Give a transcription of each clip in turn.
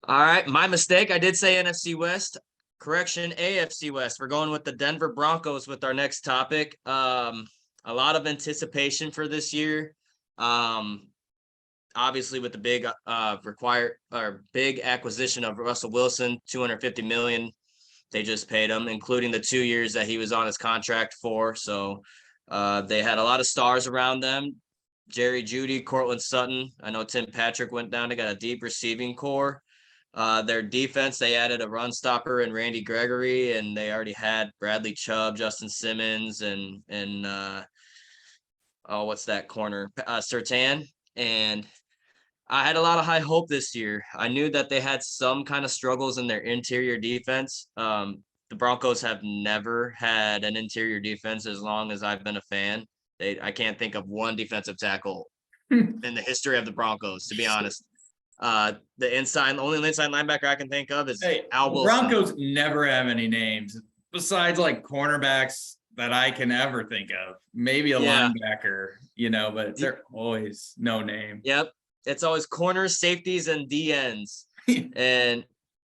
All right, my mistake. I did say NFC West. Correction, AFC West. We're going with the Denver Broncos with our next topic. A lot of anticipation for this year. Um, Obviously with the big acquisition of Russell Wilson, 250 million. They just paid him, including the 2 years that he was on his contract for. So they had a lot of stars around them. Jerry Jeudy, Cortland Sutton. I know Tim Patrick went down. They got a deep receiving core. Their defense, they added a run stopper and Randy Gregory, and they already had Bradley Chubb, Justin Simmons, and what's that corner? Surtain. And I had a lot of high hope this year. I knew that they had some kind of struggles in their interior defense. The Broncos have never had an interior defense as long as I've been a fan. I can't think of one defensive tackle in the history of the Broncos, to be honest. The only inside linebacker I can think of is Al Wilson. Broncos never have any names besides like cornerbacks that I can ever think of. Maybe a linebacker, but they're always no name. Yep. It's always corners, safeties, and DNs. And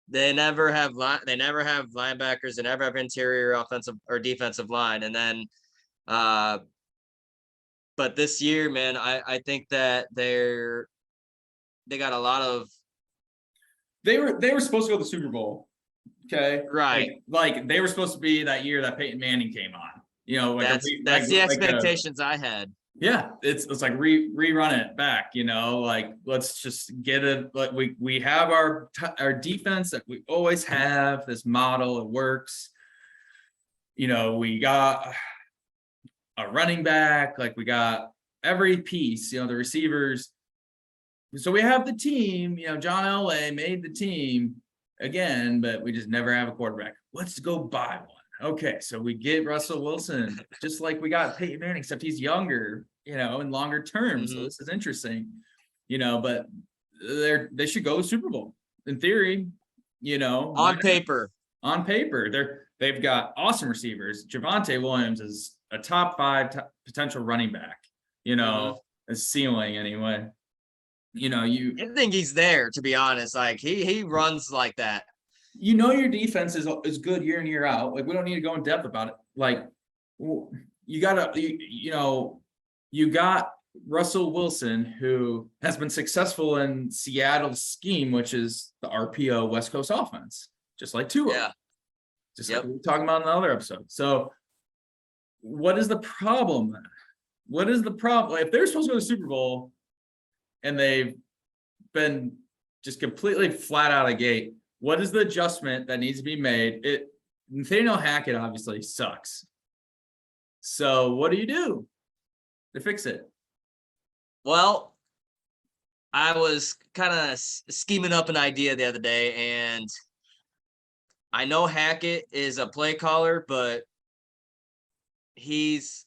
they never have linebackers. They never have interior offensive or defensive line. And then but this year, man, I think that they got a lot of. They were supposed to go to the Super Bowl. Okay. Right. Like they were supposed to be that year that Peyton Manning came on. That's the expectations I had. Yeah, it's like rerun it back, like let's just get it. Like we have our defense that we always have, this model, it works. We got a running back, like we got every piece, the receivers. So we have the team, John Elway made the team again, but we just never have a quarterback. Let's go buy one. Okay, so we get Russell Wilson, just like we got Peyton Manning, except he's younger, in longer term. Mm-hmm. So this is interesting, but they should go to Super Bowl in theory, on paper. On paper, they've got awesome receivers. Javonte Williams is a top 5 potential running back, a ceiling anyway. I think he's there, to be honest. Like he runs like that. Your defense is good year in, year out. Like we don't need to go in depth about it. Like you got Russell Wilson, who has been successful in Seattle's scheme, which is the RPO West Coast offense, just like Tua. Yeah. Just like we were talking about in the other episode. So what is the problem? What is the problem? If they're supposed to go to the Super Bowl and they've been just completely flat out of gate, what is the adjustment that needs to be made? Nathaniel Hackett obviously sucks. So what do you do to fix it? Well, I was kind of scheming up an idea the other day, and I know Hackett is a play caller, but he's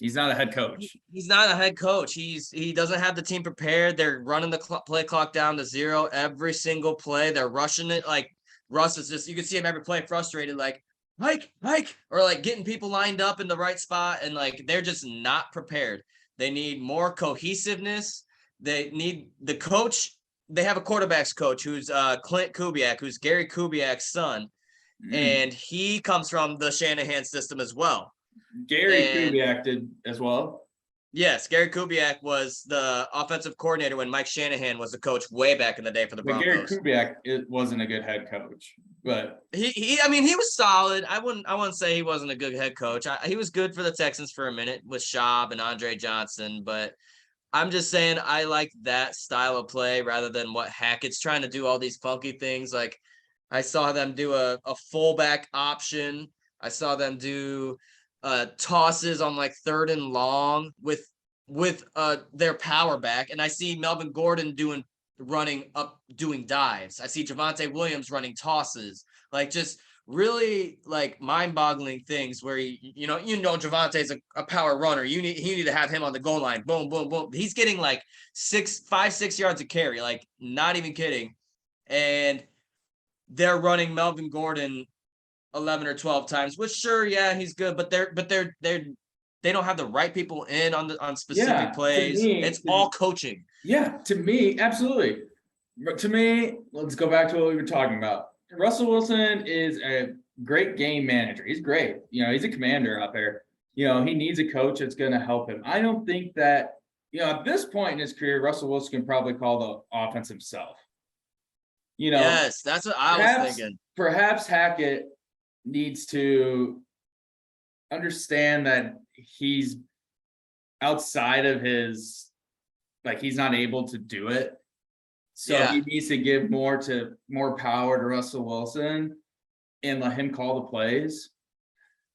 not a head coach. He's not a head coach. He doesn't have the team prepared. They're running the play clock down to 0 every single play. They're rushing it. Like Russ is just, you can see him every play frustrated, like Mike, or like getting people lined up in the right spot. And like, they're just not prepared. They need more cohesiveness. They need the coach. They have a quarterback's coach who's Clint Kubiak, who's Gary Kubiak's son. And he comes from the Shanahan system as well. Gary Kubiak did as well. Yes, Gary Kubiak was the offensive coordinator when Mike Shanahan was the coach way back in the day for the Broncos. Gary Kubiak wasn't a good head coach, but he was solid. I wouldn't say he wasn't a good head coach. He was good for the Texans for a minute with Schaub and Andre Johnson, but I'm just saying I like that style of play rather than what Hackett's trying to do, all these funky things. Like I saw them do a fullback option. I saw them do tosses on like 3rd and long with their power back, and I see Melvin Gordon doing dives. I see Javonte Williams running tosses, like just really like mind-boggling things where Javonte's a power runner. You need to have him on the goal line. Boom, boom, boom. He's getting like 5-6 yards of carry, like not even kidding. And they're running Melvin Gordon 11 or 12 times, which sure, yeah, he's good, but they don't have the right people in on specific plays. It's all coaching. Yeah, to me, absolutely. But to me, let's go back to what we were talking about. Russell Wilson is a great game manager. He's great. He's a commander out there. He needs a coach that's going to help him. I don't think that, at this point in his career, Russell Wilson can probably call the offense himself. Yes, that's what I was thinking. Perhaps Hackett needs to understand that he's outside of his, like, he's not able to do it. So he needs to give more power to Russell Wilson and let him call the plays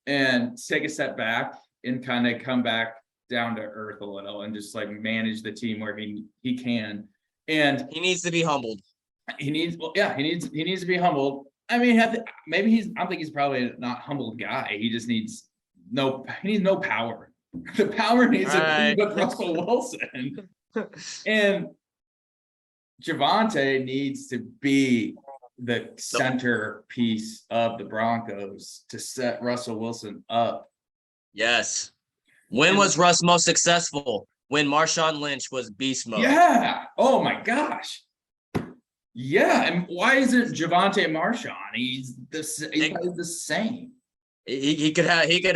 and take a step back and kind of come back down to earth a little and just like manage the team where he can. And he needs to be humbled. He needs to be humbled. I mean, I don't think he's probably not humbled guy. He just needs no power. The power needs to be with Russell Wilson. And Javonte needs to be the centerpiece of the Broncos to set Russell Wilson up. Yes. When was Russ most successful? When Marshawn Lynch was beast mode. Yeah. Oh my gosh. Yeah. And why isn't Javonte Marshawn? He's the same. He could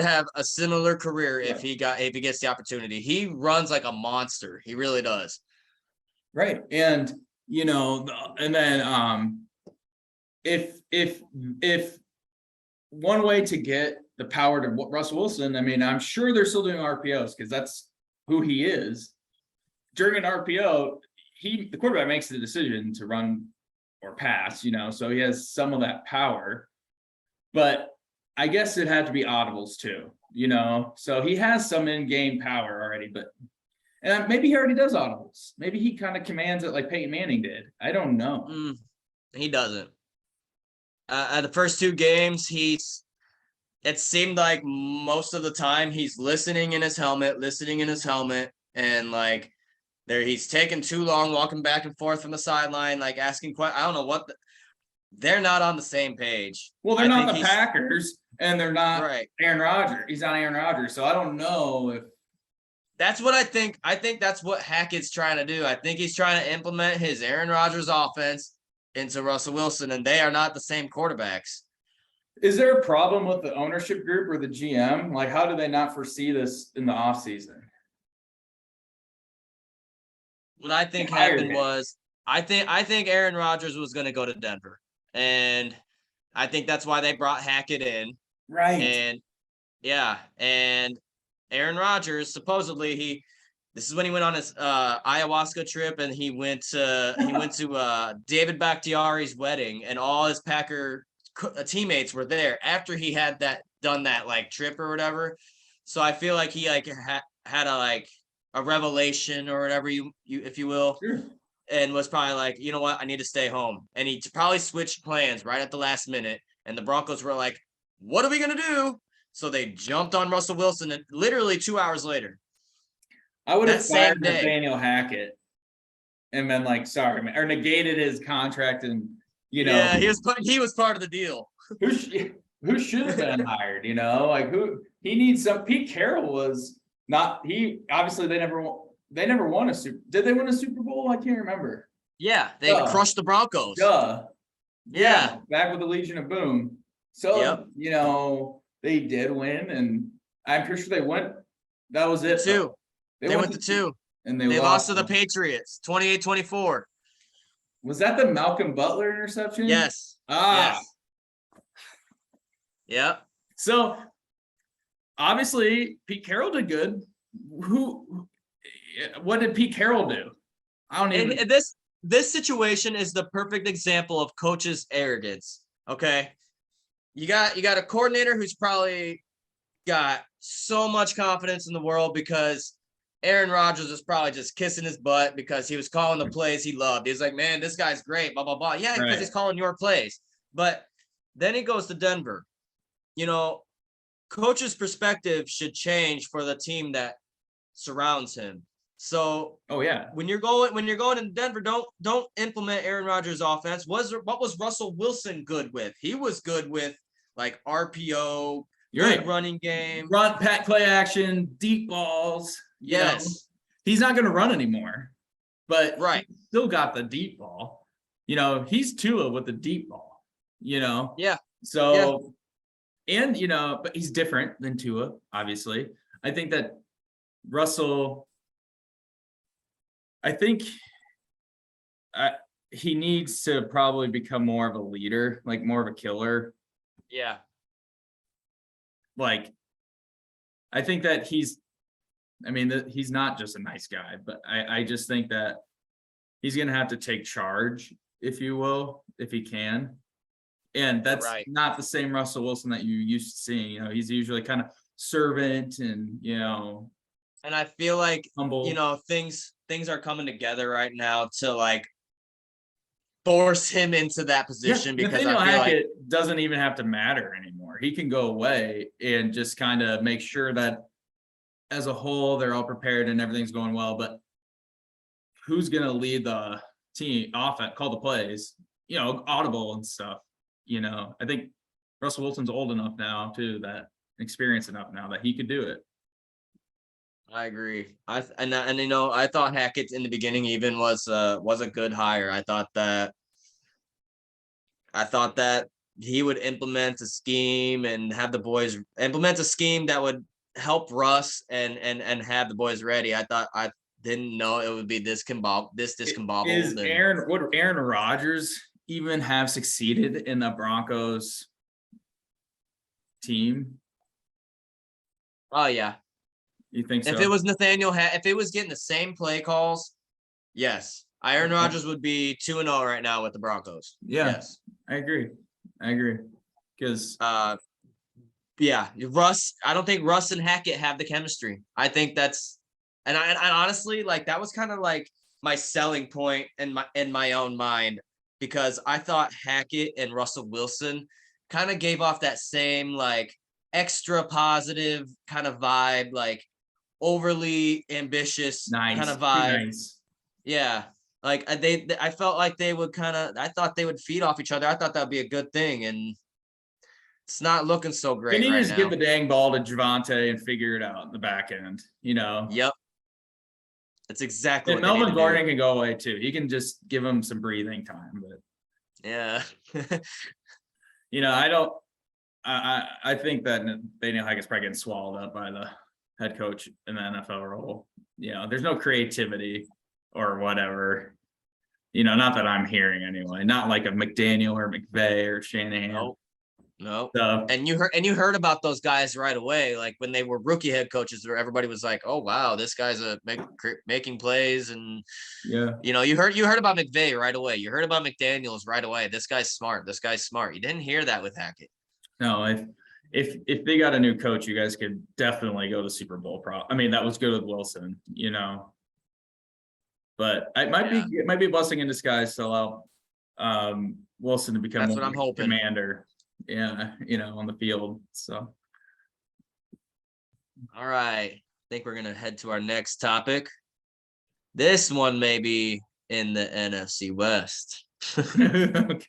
have a similar career if he gets the opportunity. He runs like a monster. He really does. Right. And and then if one way to get the power to Russell Wilson, I mean, I'm sure they're still doing RPOs because that's who he is. During an RPO, the quarterback makes the decision to run or pass, so he has some of that power. But I guess it had to be audibles too, so he has some in-game power already, and maybe he already does audibles. Maybe he kind of commands it like Peyton Manning did. I don't know. He doesn't. At the first two games, it seemed like most of the time he's listening in his helmet, and like he's taking too long walking back and forth from the sideline, like asking questions. I don't know they're not on the same page. Well, they're not the Packers, and they're not Aaron Rodgers. He's not Aaron Rodgers, so I don't know if. That's what I think. I think that's what Hackett's trying to do. I think he's trying to implement his Aaron Rodgers offense into Russell Wilson, and they are not the same quarterbacks. Is there a problem with the ownership group or the GM? Like, how do they not foresee this in the offseason? What I think happened was I think Aaron Rodgers was going to go to Denver, and I think that's why they brought Hackett in. Right. And Aaron Rodgers, supposedly this is when he went on his ayahuasca trip, and he went to David Bakhtiari's wedding, and all his Packer teammates were there after he had done that like trip or whatever. So I feel like he like had a revelation or whatever you if you will, sure. And was probably like, you know what, I need to stay home, and he probably switched plans right at the last minute, and the Broncos were like, what are we gonna do? So they jumped on Russell Wilson, and literally 2 hours later. I would have fired Nathaniel Hackett and been like, sorry, man, or negated his contract, and Yeah, he was part of the deal. Who should have been hired? Like who he needs some. Pete Carroll was not. He obviously they never won a Super. Did they win a Super Bowl? I can't remember. Yeah, they crushed the Broncos. Yeah, back with the Legion of Boom. So they did win, and I'm pretty sure they went. That was it. Two. They went to two. And they lost to the Patriots, 28-24. Was that the Malcolm Butler interception? Yes. Yes. Yeah. So obviously Pete Carroll did good. What did Pete Carroll do? I don't even. And this situation is the perfect example of coach's arrogance. Okay. You got a coordinator who's probably got so much confidence in the world because Aaron Rodgers was probably just kissing his butt because he was calling the plays he loved. He's like, man, this guy's great, blah, blah, blah. Yeah, because he's calling your plays. But then he goes to Denver. Coach's perspective should change for the team that surrounds him. So, when you're going to Denver, don't implement Aaron Rodgers' offense. What was Russell Wilson good with? He was good with like RPO, good running game, run, pack, play action, deep balls. Yes, he's not going to run anymore, but he still got the deep ball. you know, he's Tua with the deep ball, you know? Yeah. So, and, you know, but he's different than Tua, obviously. I think that Russell, I think he needs to probably become more of a leader, like more of a killer. Yeah. Like, I think that he's not just a nice guy, but I just think that he's going to have to take charge, if you will, if he can. And that's right. not the same Russell Wilson that you used to seeing. You know, he's usually kind of servant and, you know. And I feel like, humble. you know, things are coming together right now to like force him into that position, because Nathaniel I feel Hackett like doesn't even have to matter anymore. He can go away and just kind of make sure that as a whole, they're all prepared and everything's going well. But who's going to lead the team off at call the plays, you know, audible and stuff, you know? I think Russell Wilson's old enough now too, that experienced enough now that he could do it. I agree. And you know, I thought Hackett in the beginning even was a good hire. I thought that he would implement a scheme and have the boys implement a scheme that would help Russ and have the boys ready. I didn't know it would be this discombobbled. Would Aaron Rodgers even have succeeded in the Broncos team? Oh yeah. You think so? If it was if it was getting the same play calls, yes. Aaron Rodgers would be 2-0 right now with the Broncos. Yeah. Yes. I agree. Because yeah, Russ, I don't think Russ and Hackett have the chemistry. I think that's, and I honestly, like, that was kind of like my selling point in my own mind, because I thought Hackett and Russell Wilson kind of gave off that same like extra positive kind of vibe, like overly ambitious kind of vibe. Nice. Yeah. Like I felt like they would I thought they would feed off each other. I thought that'd be a good thing, and it's not looking so great Can you right just now. give the dang ball to Javonte and figure it out in the back end? You know. Yep. That's exactly And what Melvin Gordon can go away too. He can just give him some breathing time. But yeah. you know, I think that Nathaniel Hackett's probably getting swallowed up by the head coach in the NFL role. You know, there's no creativity or whatever. You know, not that I'm hearing anyway. Not like a McDaniel or McVay or Shanahan. No. So, And you heard about those guys right away, like when they were rookie head coaches, where everybody was like, "Oh wow, this guy's making plays," and yeah, you know, you heard about McVay right away. You heard about McDaniels right away. This guy's smart. This guy's smart. You didn't hear that with Hackett. no. If they got a new coach, you guys could definitely go to Super Bowl. I mean, that was good with Wilson. You know. But it might be a blessing in disguise to allow Wilson to become That's what I'm hoping. Commander. Yeah, you know, on the field. So all right. I think we're gonna head to our next topic. This one may be in the NFC West. okay.